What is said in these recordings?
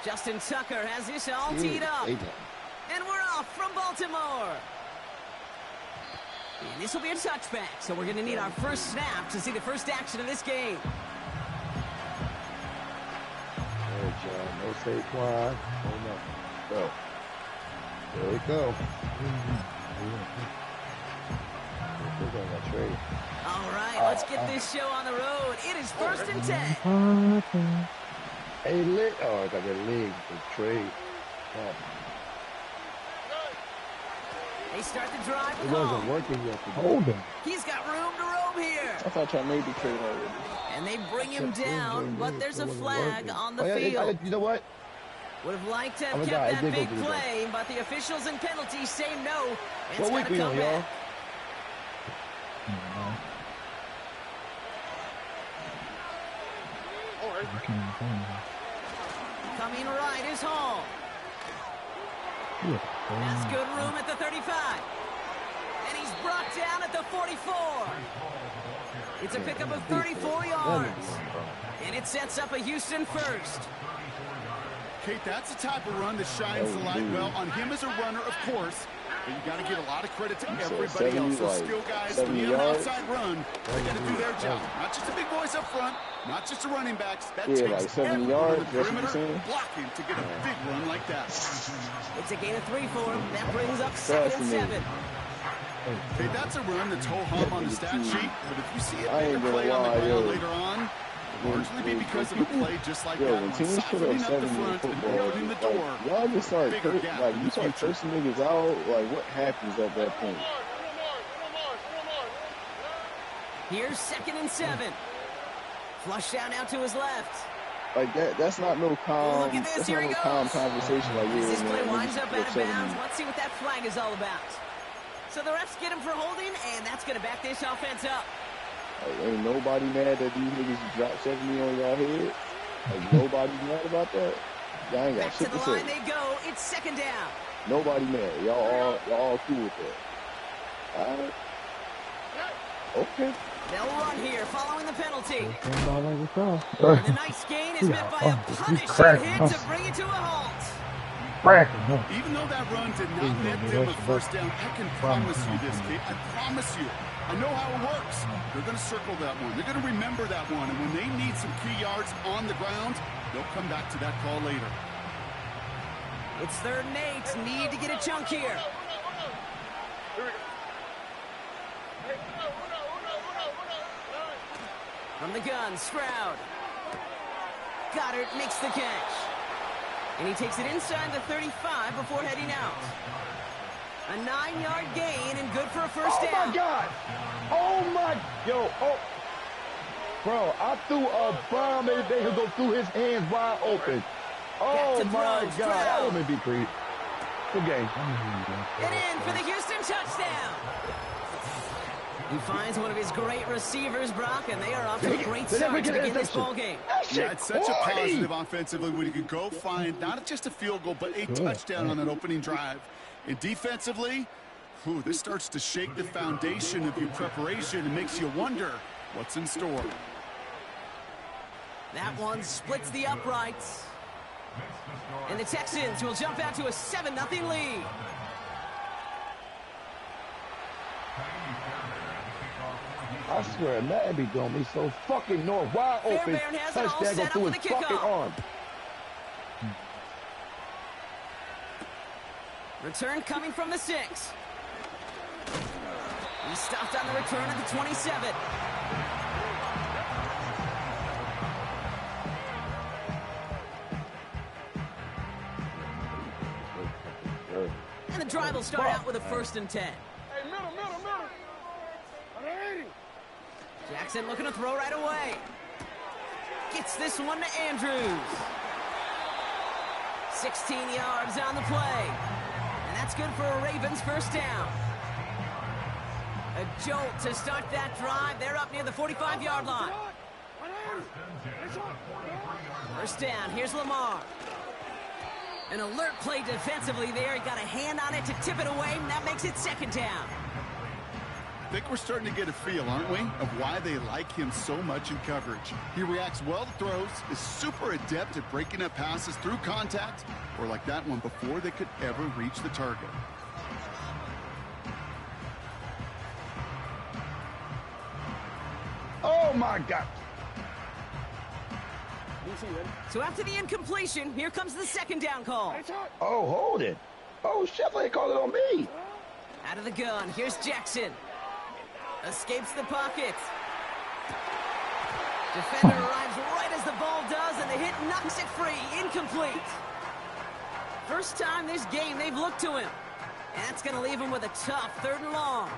Justin Tucker has this all teed up. And we're off from Baltimore. And this will be a touchback, so we're going to need our first snap to see the first action of this game. Good job. No Saquon. No nothing. Go. There we go. All right, let's get this show on the road. It is 1st and 10. Hey, leg. Oh, I got that leg for trade. They start the drive with It wasn't home. working yet. Hold him. He's got room to roam here. I thought y'all made the trade already. And they bring him down, but there's a flag on the field. You know what? Would have liked to have kept that big play, but the officials and penalties say no. And it's got to come back. Coming right is Hall. That's good room at the 35. And he's brought down at the 44. It's a pickup of 34 yards. And it sets up a Houston first. Kate, that's the type of run that shines the light well on him as a runner, of course. But you got to give a lot of credit to everybody else. Those skill guys, when you have an outside run, they got to do their job. Not just the big boys up front, not just the running backs. That takes like 70 yards, the perimeter blocking to get a big run like that. It's a gain of 3 for him. That brings up 2nd and 7. Okay, that's a run that's ho-hum on the stat sheet, but if you see a bigger play on the ground later on, largely be because of a play just like that. When teams put up 70 in football, y'all just start, you start cursing niggas out, like, what happens at that point? Here's 2nd and 7. Flush down out to his left. Like, that's not no calm, Look at this, that's here not he no goes. calm conversation like This yeah, play man, winds up out of 70. bounds. Let's see what that flag is all about. So the refs get him for holding, and that's going to back this offense up. Like, ain't nobody mad that these niggas dropped 70 on y'all head. Like, nobody's mad about that. Y'all ain't got Back shit to to the line say. they go. It's 2nd down. Nobody mad. Y'all all cool with that. All right. Okay. They'll run here following the penalty. And the nice gain is met by a punishing hit to bring it to a halt. Even though that run did not net them a first down, I can promise you this, Kate. I promise you. I know how it works. They're going to circle that one. They're going to remember that one. And when they need some key yards on the ground, they'll come back to that call later. It's 3rd and 8. Need to get a chunk here. From the gun, Stroud. Goddard makes the catch. And he takes it inside the 35 before heading out. A 9-yard gain and good for a first down. Oh, my God. Oh, my. Bro, I threw a bomb. They could go through his hands wide open. Oh, my God. That would be great. Good game. And in for the Houston touchdown. He finds one of his great receivers, Brock, and they are off to a great start to begin this ball game. Yeah, it's such a positive offensively when you can go find not just a field goal, but a touchdown on that opening drive. And defensively, this starts to shake the foundation of your preparation and makes you wonder what's in store. That one splits the uprights. And the Texans will jump out to a 7-0 lead. I swear, Madden be doing me so fucking north. Wide open. Touchdown go through his fucking arm. Return coming from the 6. He stopped on the return at the 27. And the drive will start out with a 1st and 10. Hey, middle. Jackson looking to throw right away. Gets this one to Andrews. 16 yards on the play. And that's good for a Ravens first down. A jolt to start that drive. They're up near the 45-yard line. First down. Here's Lamar. An alert play defensively there. He got a hand on it to tip it away, and that makes it 2nd down. think we're starting to get a feel, aren't we, of why they like him so much in coverage. He reacts well to throws, is super adept at breaking up passes through contact, or like that one before they could ever reach the target. Oh, my God. So after the incompletion, here comes the second down call. Oh, hold it. Oh, Sheffield called it on me. Out of the gun, here's Jackson. Escapes the pocket. Defender arrives right as the ball does, and the hit knocks it free. Incomplete. First time this game they've looked to him. And that's going to leave him with a tough 3rd and long.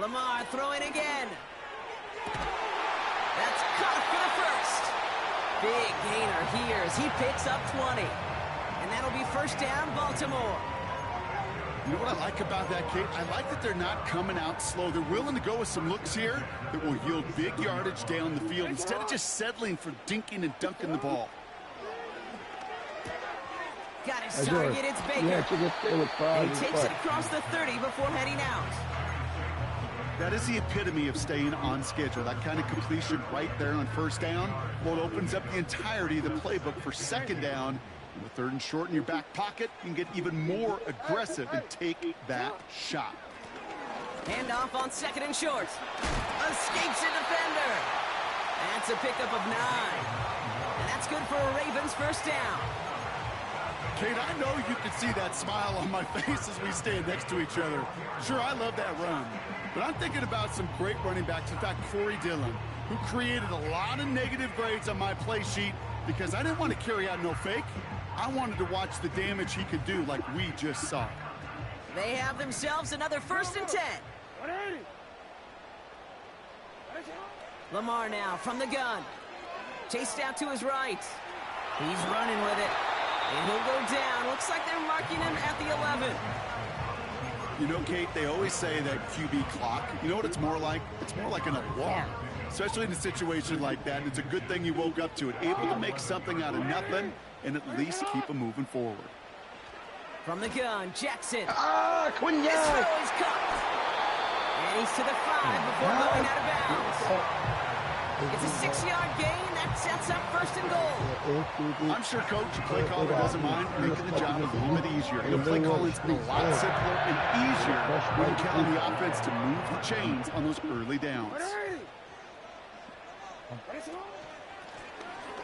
Lamar throwing again. That's caught for the first. Big gainer here as he picks up 20. And that'll be first down, Baltimore. You know what I like about that, Kate? I like that they're not coming out slow. They're willing to go with some looks here that will yield big yardage down the field instead of just settling for dinking and dunking the ball. Got his target, it's Baker. And he takes it across the 30 before heading out. That is the epitome of staying on schedule. That kind of completion right there on first down. Well, it opens up the entirety of the playbook for second down. With 3rd and short in your back pocket, you can get even more aggressive and take that shot. Hand off on 2nd and short. Escapes a defender. That's a pickup of 9. And that's good for a Ravens first down. Kate, I know you can see that smile on my face as we stand next to each other. Sure, I love that run. But I'm thinking about some great running backs. In fact, Corey Dillon, who created a lot of negative grades on my play sheet because I didn't want to carry out no fake. I wanted to watch the damage he could do like we just saw. They have themselves another 1st and 10. Lamar now from the gun. Chased out to his right. He's running with it. And he'll go down. Looks like they're marking him at the 11. You know, Kate, they always say that QB clock. You know what it's more like? It's more like an alarm. Especially in a situation like that. It's a good thing you woke up to it. Able to make something out of nothing and at least keep them moving forward. From the gun, Jackson. Quinn, This throw is caught. And he's to the 5 before going out of bounds. It's a 6-yard gain. That sets up 1st and goal. I'm sure Coach, play caller doesn't mind making the job a little bit easier. The play calling's a lot simpler and easier when you count on the offense to move the chains on those early downs.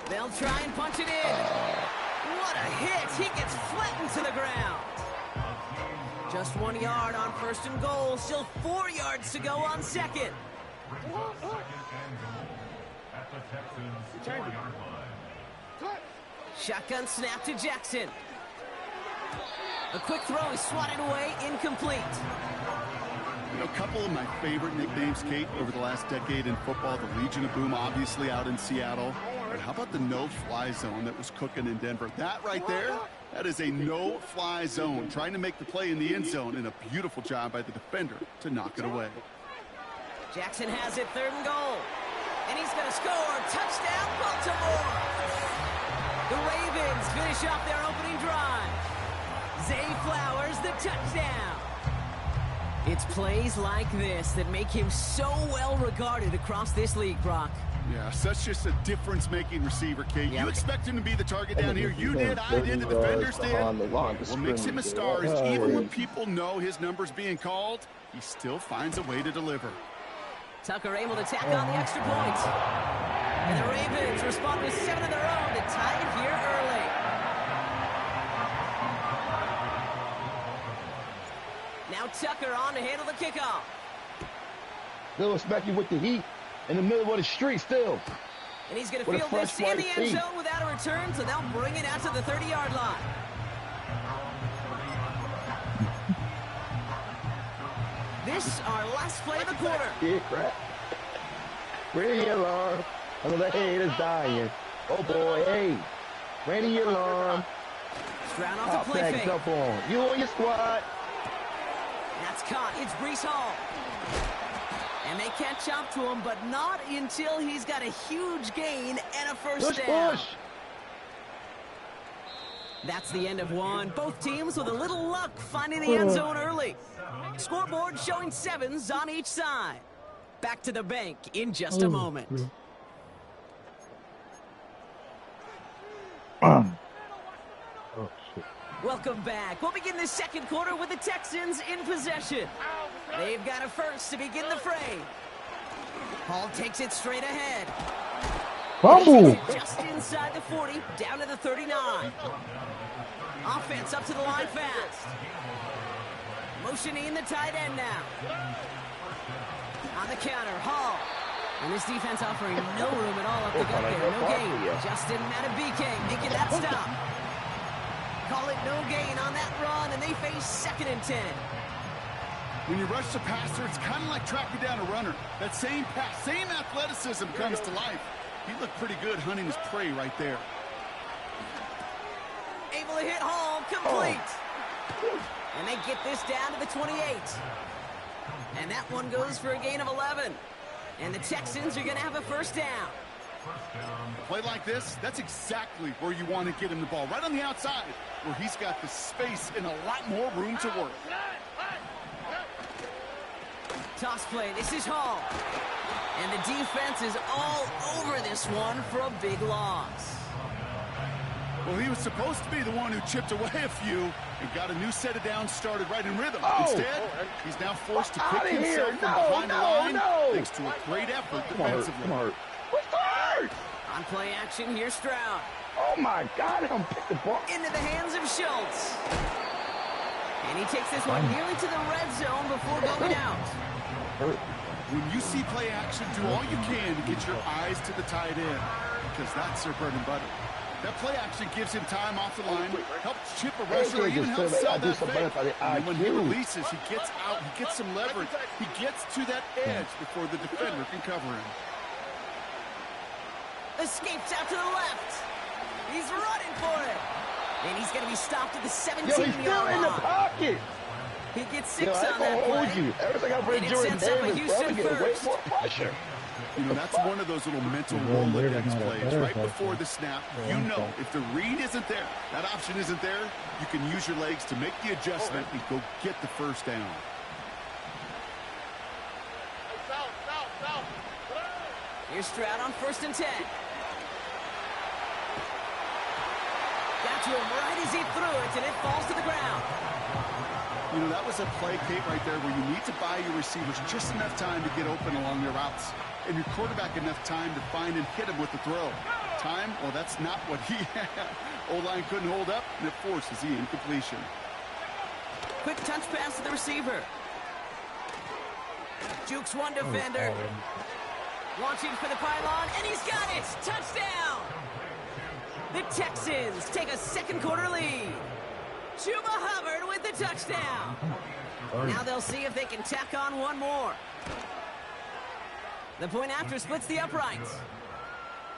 They'll try and punch it in. What a hit. He gets flattened to the ground. Just 1 yard on 1st and goal. Still 4 yards to go on 2nd. Shotgun snap to Jackson. A quick throw is swatted away, incomplete. You know, a couple of my favorite nicknames, Kate, over the last decade in football. The Legion of Boom, obviously, out in Seattle. But how about the no-fly zone that was cooking in Denver? That right there, that is a no-fly zone. Trying to make the play in the end zone, and a beautiful job by the defender to knock it away. Jackson has it, 3rd and goal. And he's going to score. Touchdown, Baltimore. The Ravens finish off their opening drive. Zay Flowers, the touchdown. It's plays like this that make him so well regarded across this league, Brock. Yeah, such just a difference-making receiver, Kate. You expect him to be the target down here. You did, I did, the defenders did. What makes him a star is even when people know his number's being called, he still finds a way to deliver. Tucker able to tack on the extra point. And the Ravens respond with 7 of their own to tie it here early. Now Tucker on to handle the kickoff. They'll smack you with the heat in the middle of the street still. And he's going to field this in the end zone without a return, so they'll bring it out to the 30-yard line. This our last play of the quarter. Yeah, crap. Ring the alarm. I know the haters dying. Oh boy, hey. Ring the alarm. Stroud off the play fake. Up on. You on your squad. That's caught. It's Breece Hall. And they catch up to him, but not until he's got a huge gain and a first down. Push. That's the end of one. Both teams with a little luck finding the end zone early. Scoreboard showing 7s on each side. Back to the bank in just a moment. Welcome back. We'll begin the second quarter with the Texans in possession. They've got a first to begin the fray. Hall takes it straight ahead. Fumble. Just inside the 40, down to the 39. Offense up to the line fast. Motioning the tight end now. On the counter, Hall. And this defense offering no room at all up the gut there. No gain. Justin Mtw making that stop. Call it no gain on that run, and they face 2nd and 10. When you rush the passer, it's kind of like tracking down a runner. That same pass, same athleticism comes to life. He looked pretty good hunting his prey right there. Able to hit Hall, complete. And they get this down to the 28. And that one goes for a gain of 11. And the Texans are going to have a first down. A play like this, that's exactly where you want to get him the ball. Right on the outside, where he's got the space and a lot more room to work. Toss play, this is Hall. And the defense is all over this one for a big loss. Well, he was supposed to be the one who chipped away a few and got a new set of downs started right in rhythm. Instead, he's now forced to pick himself from behind the line thanks to a great effort defensively. On play action, here's Stroud. Oh, my God. I'm picked the ball. Into the hands of Schultz. And he takes this one nearly to the red zone before going out. When you see play action, do all you can to get your eyes to the tight end because that's their bread and butter. That play action gives him time off the line, helps chip a rusher, even helps sell that fake. And when he releases, he gets out, he gets some leverage. He gets to that edge before the defender can cover him. Escapes out to the left. He's running for it. And he's going to be stopped at the 17-yard line. He's still in the pocket. He gets 6 on that play. Everything I bring Jordan Davis, bro, get way more pressure. You know, that's one of those little mental Rolodex plays. Right before the snap, you know if the read isn't there, that option isn't there, you can use your legs to make the adjustment and go get the first down. Here's Stroud on 1st and 10. Got to him right as he threw it, and it falls to the ground. You know, that was a play, Kate, right there where you need to buy your receivers just enough time to get open along their routes. And your quarterback enough time to find and hit him with the throw. Time? Well, that's not what he had. O-line couldn't hold up, and it forces the incompletion. Quick touch pass to the receiver. Jukes one defender. Launching for the pylon, and he's got it! Touchdown! The Texans take a second quarter lead. Chuba Hubbard with the touchdown. Now they'll see if they can tack on one more. The point after splits the uprights.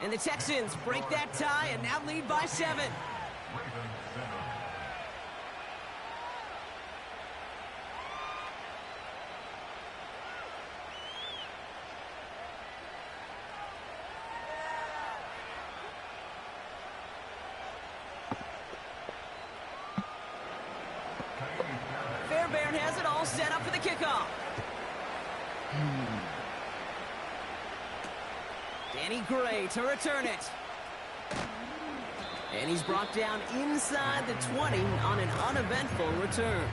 And the Texans break that tie and now lead by 7. Fairbairn has it all set up for the kickoff. Danny Gray to return it. And he's brought down inside the 20 on an uneventful return.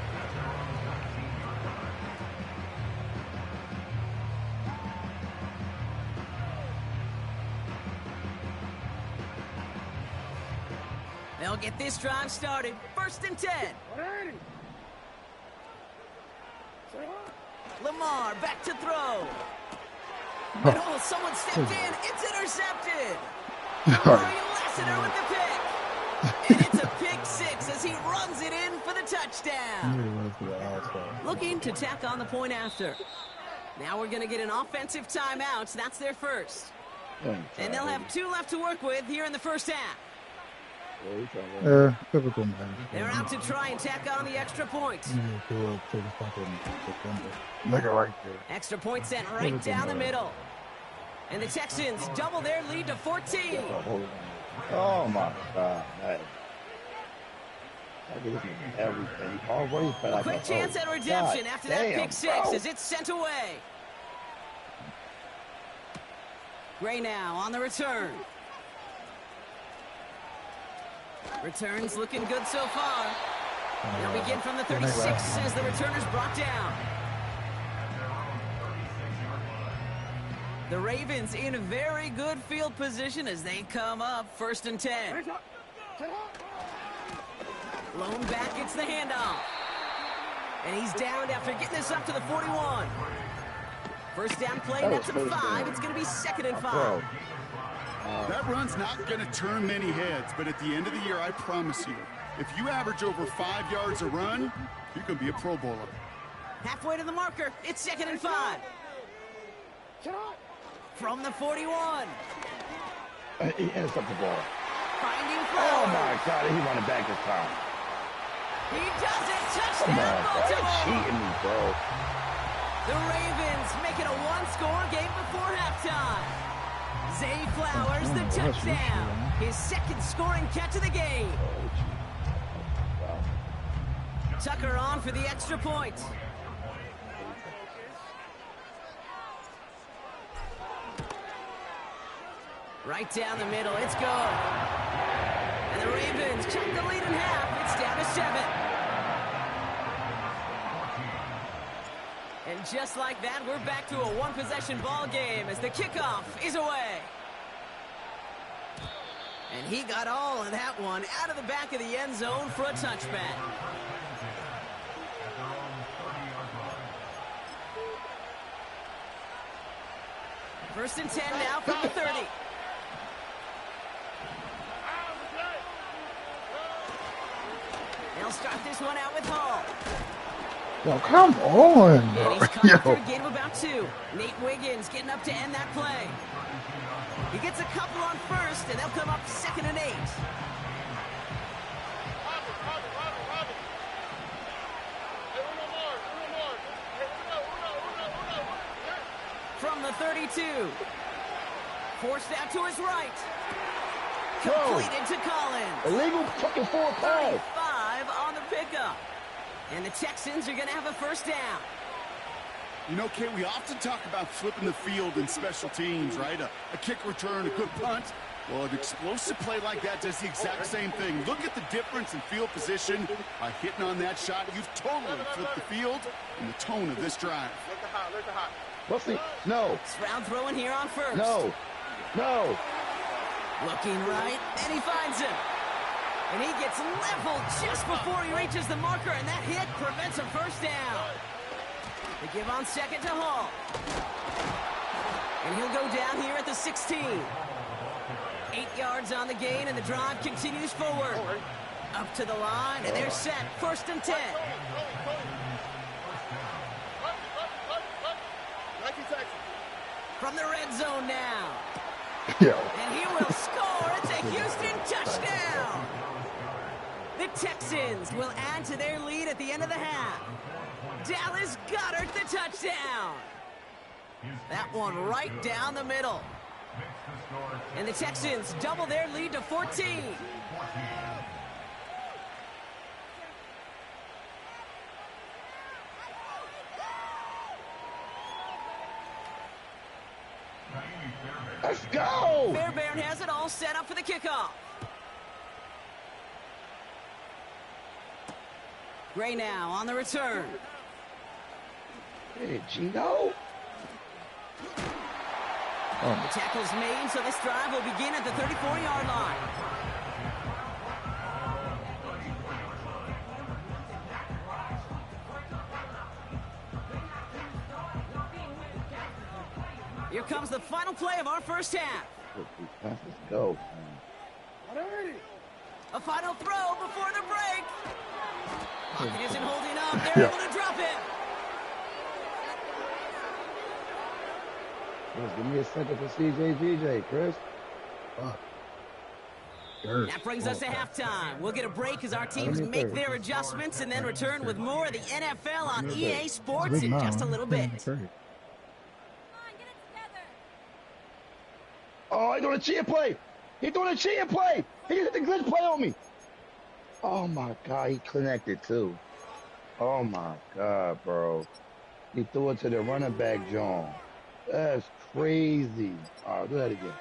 They'll get this drive started. 1st and 10. Lamar back to throw. Oh, someone stepped in. It's intercepted. Murray Lassiter with the pick. And it's a pick 6 as he runs it in for the touchdown. Looking to tack on the point after. Now we're going to get an offensive timeout. So that's their first. And they'll have 2 left to work with here in the first half. They're out to try and tack on the extra point. Extra point sent right down the middle. And the Texans double their lead to 14. Oh, my God. Everything. Always felt like Quick chance at redemption after that pick six as it's sent away. Gray now on the return. Returns looking good so far. They'll begin from the 36 as the returner's brought down. The Ravens in a very good field position as they come up 1st and 10. Blown back, it's the handoff. And he's downed after getting this up to the 41. First down play, that's a 5. It's going to be 2nd and 5. That run's not going to turn many heads, but at the end of the year, I promise you, if you average over 5 yards a run, you're going to be a Pro Bowler. Halfway to the marker, it's 2nd and 5. From the 41. He intercepted the ball. Finding Flowers. Oh, my God. He running back this time. He does it. Touchdown, They're Baltimore. cheating me, bro. The Ravens make it a one-score game before halftime. Zay Flowers, the touchdown. His 2nd scoring catch of the game. Tucker on for the extra point. Right down the middle, it's good. And the Ravens cut the lead in half. It's down to 7. And just like that, we're back to a one-possession ball game as the kickoff is away. And he got all of that one out of the back of the end zone for a touchback. First and 10 now from the 30. They'll start this one out with Hall. Yo, come on, And bro. he's caught for a gain of about 2. Nate Wiggins getting up to end that play. He gets a couple on first, and they'll come up 2nd and 8. From the 32. Forced out to his right. Completed to Collins. Illegal fucking 4-5. 35 on the pickup. And the Texans are going to have a first down. You know, Kate, we often talk about flipping the field in special teams, right? A kick return, a good punt. Well, an explosive play like that does the exact same thing. Look at the difference in field position. By hitting on that shot, you've totally flipped the field and the tone of this drive. What's the... No. Stroud throwing here on first. No. No. Looking right, and he finds him. And he gets leveled just before he reaches the marker, and that hit prevents a first down. They give on 2nd to Hall. And he'll go down here at the 16. 8 yards on the gain, and the drive continues forward. Up to the line, and they're set. 1st and 10. From the red zone now. Yo. And he will score. It's a Houston touchdown. The Texans will add to their lead at the end of the half. Dallas Goedert the touchdown. That one right down the middle. And the Texans double their lead to 14. Let's go. Fairbairn has it all set up for the kickoff. Gray now on the return. Hey, Gino. The tackle's made, so this drive will begin at the 34-yard line. Here comes the final play of our first half. Let's go. A final throw before the break. Pocket isn't holding up. They're able to drop it. Give me a second for CJGJ, Chris. That brings us to halftime. We'll get a break as our teams make their adjustments and then return with more of the NFL on EA Sports in just a little bit. Oh, he's doing a cheating play. He's doing a cheating play. He hit the glitch play on me. Oh my God, he connected too. Oh my God, bro. He threw it to the running back, John. That's crazy. All right, do that again.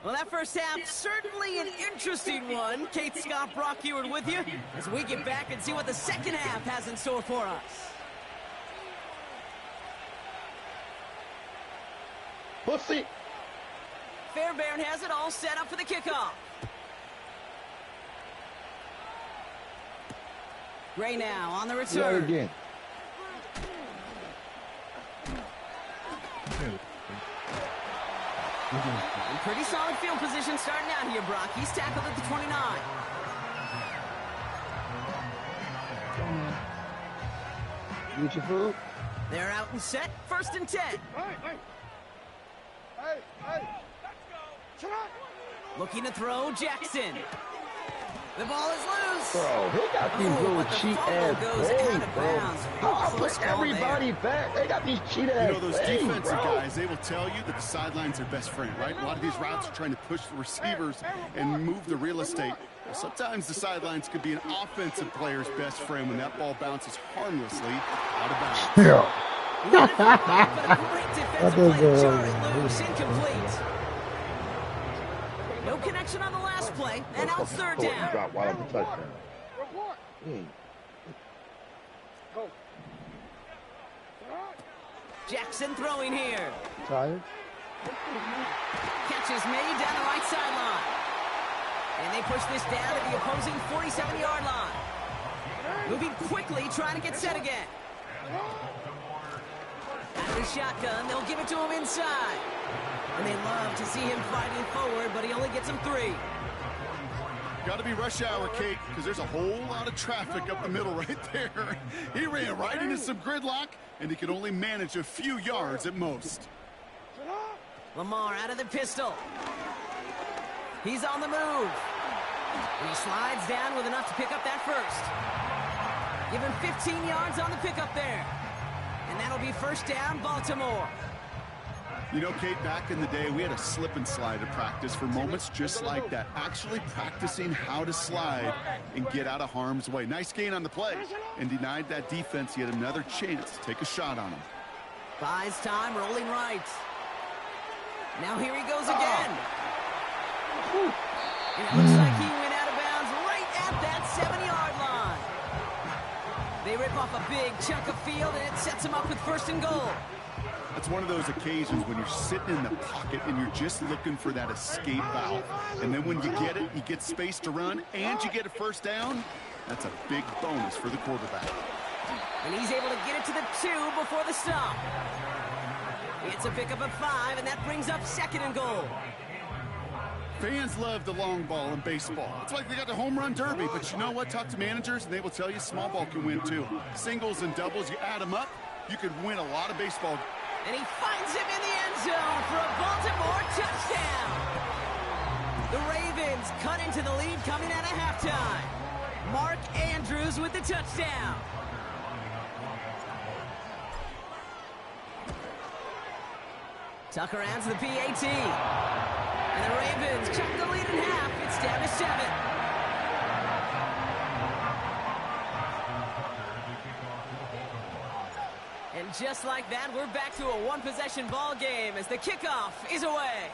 Well, that first half, certainly an interesting one. Kate Scott, Brock Ewart with you as we get back and see what the second half has in store for us. Pussy. Fairbairn has it all set up for the kickoff. Gray now on the Do that return. again. In pretty solid field position starting out here, Brock. He's tackled at the 29. You get your food? They're out and set. 1st and 10. Looking to throw, Jackson. The ball is loose. Bro, they got these little but the cheat fumble ass goes plays, out of bro. bounds. How I Close put call everybody back? They got these cheat ass You know, those plays, defensive bro. guys, they will tell you that the sideline's their best friend, right? A lot of these routes are trying to push the receivers and move the real estate. Well, sometimes the sidelines could be an offensive player's best friend when that ball bounces harmlessly out of bounds. Yeah. But a great defensive play to jar it loose. Incomplete. No connection on the last play, and now it's 3rd down. Drop while on the touchdown. Jackson throwing here. Tired? Catch is made down the right sideline. And they push this down to the opposing 47-yard line. Moving quickly, trying to get set again. Out of the shotgun, they'll give it to him inside. And they love to see him fighting forward, but he only gets him 3. Got to be rush hour, Kate, because there's a whole lot of traffic up the middle right there. He ran right into some gridlock, and he could only manage a few yards at most. Lamar out of the pistol. He's on the move. And he slides down with enough to pick up that first. Give him 15 yards on the pickup there. And that'll be 1st down, Baltimore. You know, Kate, back in the day, we had a slip and slide at practice for moments just like that. Actually practicing how to slide and get out of harm's way. Nice gain on the play, and denied that defense yet another chance to take a shot on him. Buys time, rolling right. Now here he goes again. And it looks like he went out of bounds right at that 7-yard line. They rip off a big chunk of field, and it sets him up with 1st and goal. That's one of those occasions when you're sitting in the pocket and you're just looking for that escape valve. And then when you get it, you get space to run, and you get a 1st down. That's a big bonus for the quarterback. And he's able to get it to the 2 before the stop. It's a pickup of 5, and that brings up 2nd and goal. Fans love the long ball in baseball. It's like they got the home run derby, but you know what? Talk to managers, and they will tell you small ball can win too. Singles and doubles, you add them up, you could win a lot of baseball. And he finds him in the end zone for a Baltimore touchdown. The Ravens cut into the lead coming out of halftime. Mark Andrews with the touchdown. Tucker adds the PAT. And the Ravens cut the lead in half. It's down to 7. And just like that, we're back to a one-possession ball game as the kickoff is away.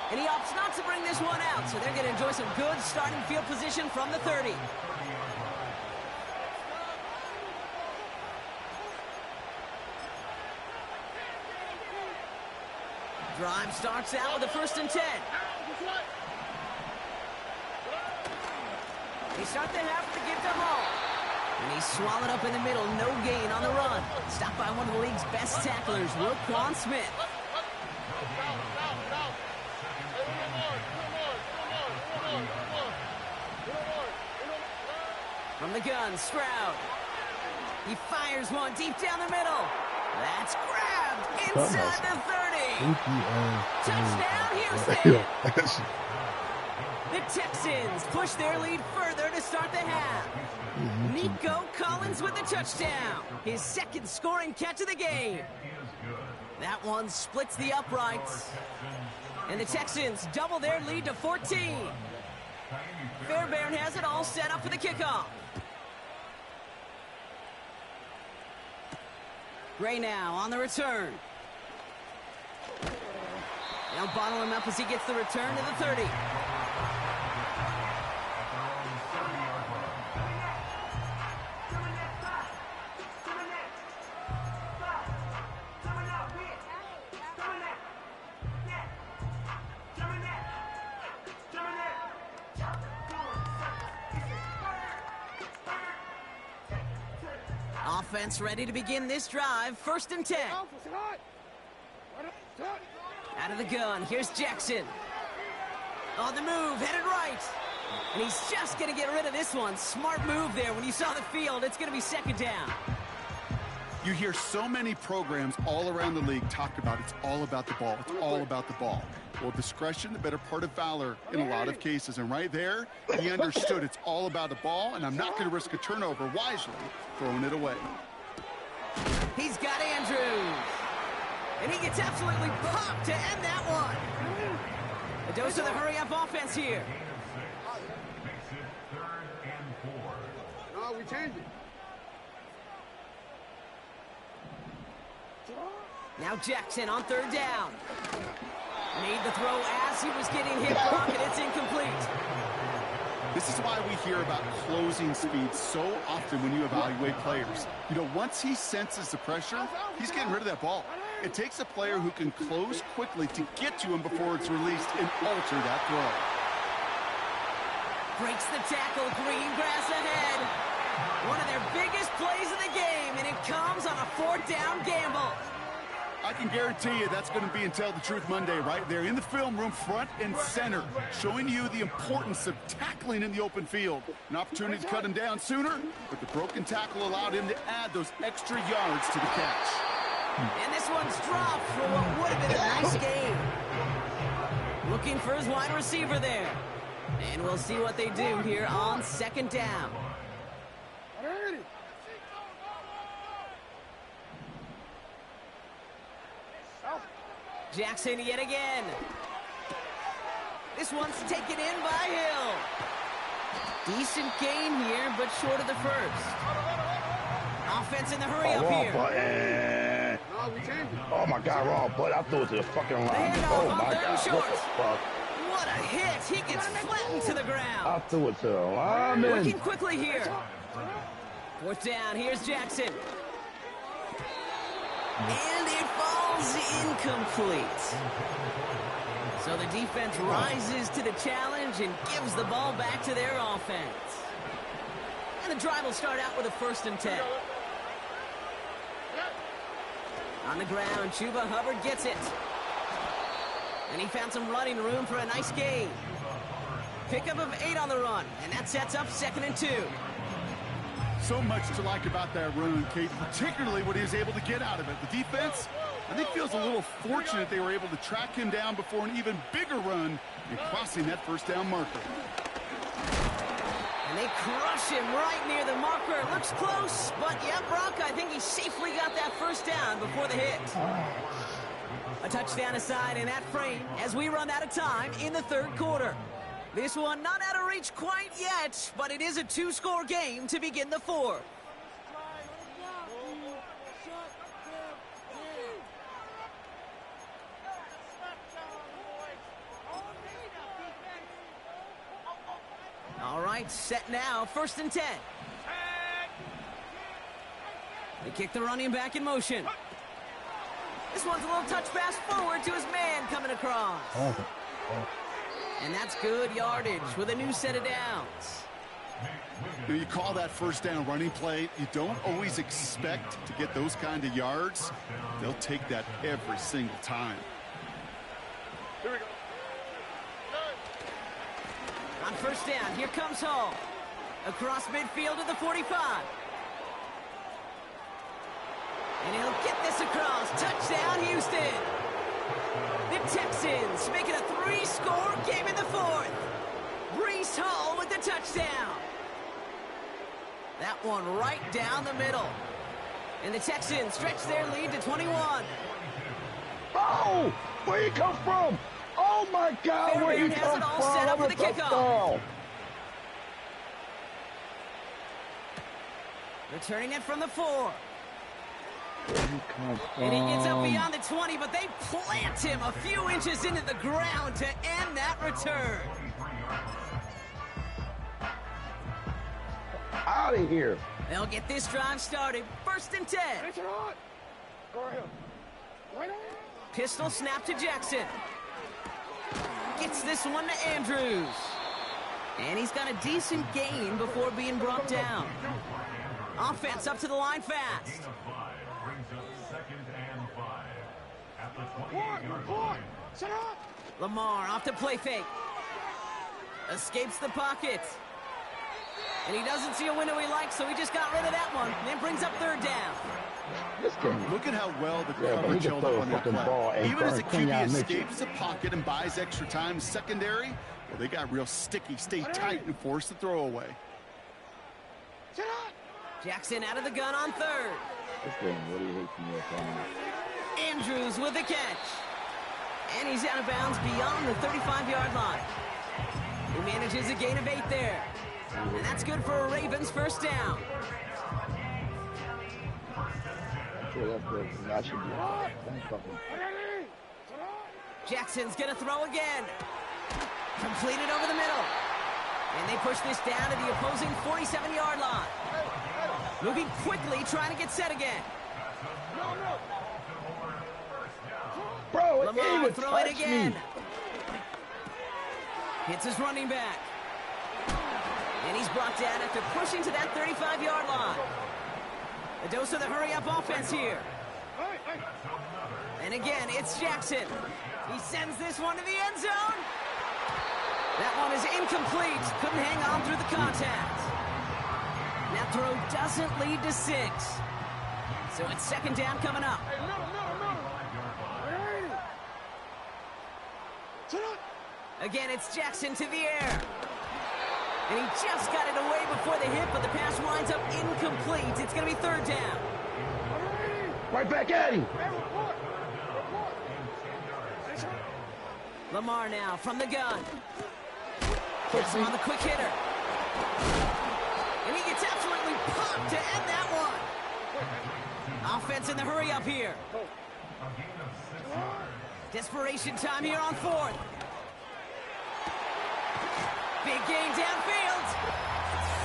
And he opts not to bring this one out, so they're going to enjoy some good starting field position from the 30. Drive starts out with a 1st and 10. They start the half with the gift of Hall. And he's swallowed up in the middle, no gain on the run. Stopped by one of the league's best tacklers, Roquan Smith. From the gun, Stroud. He fires one deep down the middle. That's grabbed inside the 30. Touchdown, Houston. The Texans push their lead further to start the half. Nico Collins with the touchdown. His 2nd scoring catch of the game. That one splits the uprights. And the Texans double their lead to 14. Fairbairn has it all set up for the kickoff. Gray now on the return. They'll bottle him up as he gets the return to the 30. Offense ready to begin this drive. 1st and 10. Out of the gun. Here's Jackson. On the move, headed right. And he's just going to get rid of this one. Smart move there. When you saw the field, it's going to be 2nd down. You hear so many programs all around the league talk about it's all about the ball. It's all about the ball. Well, discretion, the better part of valor in a lot of cases. And right there, he understood it's all about the ball, and I'm not going to risk a turnover, wisely throwing it away. He's got Andrews. And he gets absolutely popped to end that one. A dose of the hurry-up offense here. No, we changed it. Now Jackson on 3rd down. Made the throw as he was getting hit block, and it's incomplete. This is why we hear about closing speed so often when you evaluate players. You know, once he senses the pressure, he's getting rid of that ball. It takes a player who can close quickly to get to him before it's released and alter that throw. Breaks the tackle, green grass ahead. One of their biggest plays of the game, and it comes on a 4th down gamble. I can guarantee you that's going to be in Tell the Truth Monday right there in the film room, front and center, showing you the importance of tackling in the open field. An opportunity to cut him down sooner, but the broken tackle allowed him to add those extra yards to the catch. And this one's dropped for what would have been a nice game. Looking for his wide receiver there. And we'll see what they do here on 2nd down. Jackson yet again. This one's taken in by Hill. Decent gain here, but short of the 1st. Offense in the hurry-up here. Button. Oh, my God, wrong button. I threw it to the fucking line. Oh, my God. What the fuck? What a hit. He gets flattened to the ground. I threw it to the lineman. Working quickly here. 4th down. Here's Jackson. And it falls incomplete. So the defense rises to the challenge and gives the ball back to their offense. And the drive will start out with a 1st and 10. On the ground, Chuba Hubbard gets it. And he found some running room for a nice gain. Pickup of 8 on the run, and that sets up 2nd and 2. So much to like about that run, Kate, particularly what he was able to get out of it. The defense, I think, feels a little fortunate they were able to track him down before an even bigger run and crossing that 1st down marker. And they crush him right near the marker. Looks close, but yeah, Brock, I think he safely got that 1st down before the hit. A touchdown aside in that frame as we run out of time in the 3rd quarter. This one not out of reach quite yet, but it is a 2-score game to begin the 4th. All right, set now, 1st and 10. They kick the running back in motion. This one's a little touch pass forward to his man coming across. And that's good yardage with a new set of downs. You call that 1st down running play. You don't always expect to get those kind of yards. They'll take that every single time. Here we go. On 1st down, here comes Hall. Across midfield to the 45. And he'll get this across. Touchdown, Houston. The Texans make it a 3-score game in the 4th. Breece Hall with the touchdown. That one right down the middle. And the Texans stretch their lead to 21. Oh, where you come from? Oh, my God, where you Fairbairn has come it all from? set up for the kickoff. Returning it from the 4. And he gets up beyond the 20, but they plant him a few inches into the ground to end that return. Out of here. They'll get this drive started. 1st and 10. Pistol snap to Jackson. Gets this one to Andrews. And he's got a decent gain before being brought down. Offense up to the line fast. Lamar off to play fake. Escapes the pocket. And he doesn't see a window he likes, so he just got rid of that one. And then brings up 3rd down. Look at how well the coverage held up on that play. Even as a QB escapes the pocket and buys extra time secondary, well, they got real sticky, stay tight, and force the throw away. Jackson out of the gun on 3rd. Andrews with the catch. And he's out of bounds beyond the 35-yard line. He manages a gain of 8 there. And that's good for a Ravens 1st down. Jackson's going to throw again. Completed over the middle. And they push this down to the opposing 47-yard line. Moving quickly, trying to get set again. Bro, Lamar throwing again. Hits his running back. And he's brought down after pushing to that 35-yard line. A dose of the hurry-up offense here. And again, it's Jackson. He sends this one to the end zone. That one is incomplete. Couldn't hang on through the contact. That throw doesn't lead to 6. So it's 2nd down coming up. Again, it's Jackson to the air. And he just got it away before the hit, but the pass winds up incomplete. It's going to be 3rd down. Right back at him. Lamar now from the gun. Puts him on the quick hitter. And he gets absolutely pumped to end that one. Offense in the hurry up here. Desperation time here on 4th. Big gain downfield.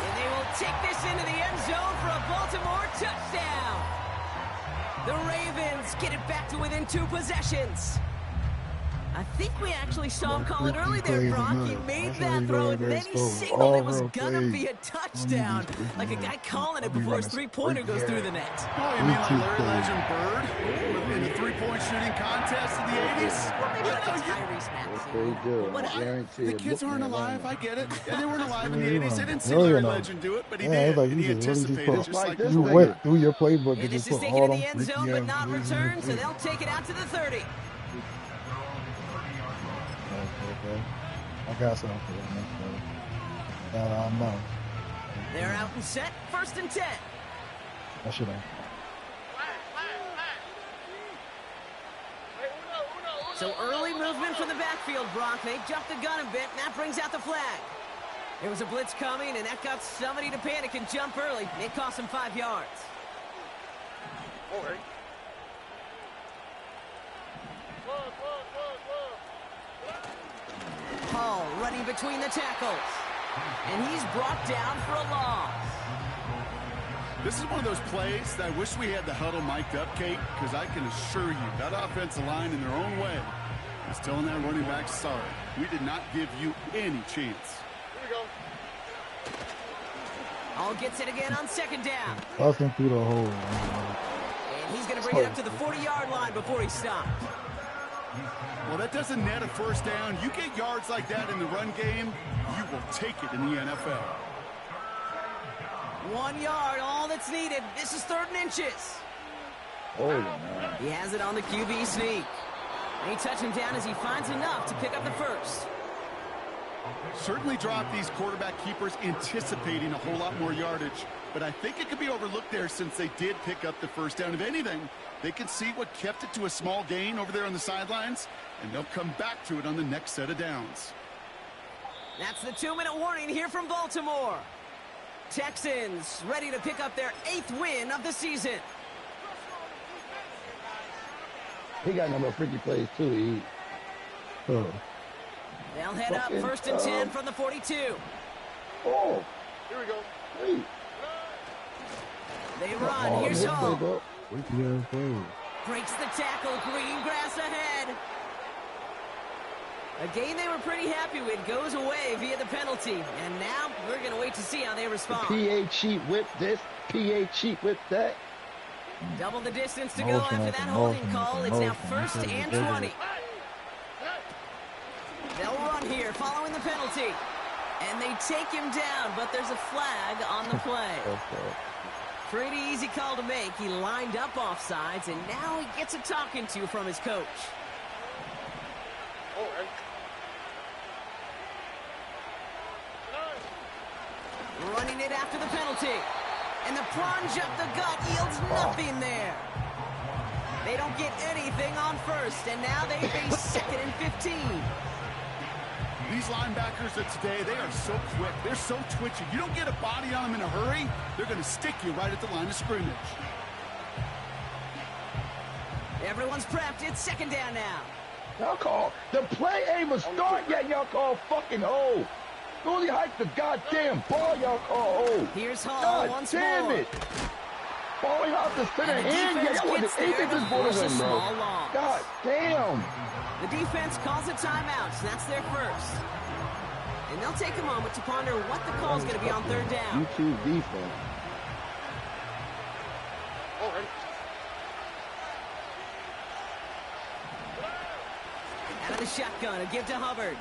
And they will take this into the end zone for a Baltimore touchdown. The Ravens get it back to within 2 possessions. I think we actually saw him call it early there, Brock. He made that throw, and then he signaled it was going to be a touchdown. Like a guy calling it before his 3-pointer goes through the net. Oh, you mean like Larry Legend Bird in the 3-point shooting contest in the 80s? Well, maybe like a Tyrese Maxey. Whatever. The kids aren't alive, I get it. Yeah, they weren't alive in the 80s. They didn't see Larry Legend do it, but he did. And he anticipated just like you went through your playbook And this is taken in the end zone, but not returned, so they'll take it out to the 30. I got something for that. I know. They're out and set. 1st and 10. I should have. So early movement from the backfield, Brock. They jumped the gun a bit, and that brings out the flag. There was a blitz coming, and that got somebody to panic and jump early. It cost them 5 yards. Okay. Hall running between the tackles. And he's brought down for a loss. This is one of those plays that I wish we had the huddle mic'd up, Kate, because I can assure you that offensive line in their own way is telling that running back, sorry, we did not give you any chance. Here we go. Hall gets it again on 2nd down. Busting through the hole. And he's going to bring it up to the 40-yard line before he stopped. Well, that doesn't net a 1st down. You get yards like that in the run game, you will take it in the NFL. 1 yard, all that's needed. This is 3rd and inches. Oh, man. He has it on the QB sneak. And he touches him down as he finds enough to pick up the 1st. Certainly dropped these quarterback keepers anticipating a whole lot more yardage, but I think it could be overlooked there since they did pick up the 1st down. If anything, they can see what kept it to a small gain over there on the sidelines, and they'll come back to it on the next set of downs. That's the 2-minute warning here from Baltimore. Texans ready to pick up their 8th win of the season. He got number freaky plays too. Oh. They'll head up 1st and 10 from the 42. Oh. Here we go. Hey. They run. Here's Hall. Breaks the tackle. Green grass ahead. A game they were pretty happy with goes away via the penalty. And now we're going to wait to see how they respond. PA cheat with this. PA cheat with that. Double the distance to go after that holding call. It's now 1st and 20. They'll run here following the penalty. And they take him down, but there's a flag on the play. Pretty easy call to make. He lined up offsides, and now he gets a talking to from his coach. Running it after the penalty. And the plunge up the gut yields nothing there. They don't get anything on 1st, and now they face 2nd and 15. These linebackers of today, they are so quick. They're so twitchy. You don't get a body on them in a hurry, they're going to stick you right at the line of scrimmage. Everyone's prepped. It's 2nd down now. Y'all call. The play ain't even start yet. Y'all call fucking hold. Only hike the goddamn ball. Y'all call hold. Here's Hall God once damn more. it. Balling out the center hand. Yeah, y'all want the 8th this ball force a in, bro. small loss. God damn. The defense calls a timeout, so that's their first. And they'll take a moment to ponder what the call is going to be on 3rd down. YouTube defense. Out of the shotgun, a give to Hubbard.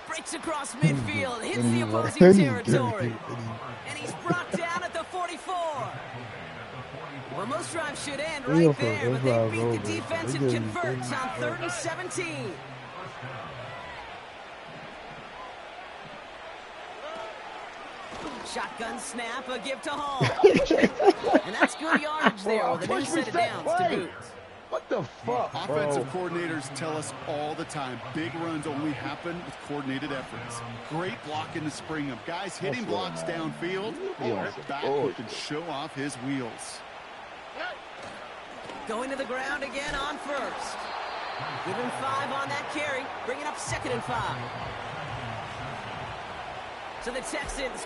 Breaks across midfield, hits the opposing territory. And he's brought down at the 44. Well, most drives should end right there, but they beat the defense and converts on 3rd and 17. Shotgun snap, a give to Hall. And that's good yardage there with a new set of downs to boot. What the fuck, bro? Offensive coordinators tell us all the time, big runs only happen with coordinated efforts. Great block in the spring of guys hitting blocks downfield. Back who can show off his wheels. Going to the ground again on 1st. Give him 5 on that carry, bringing up 2nd and 5. So the Texans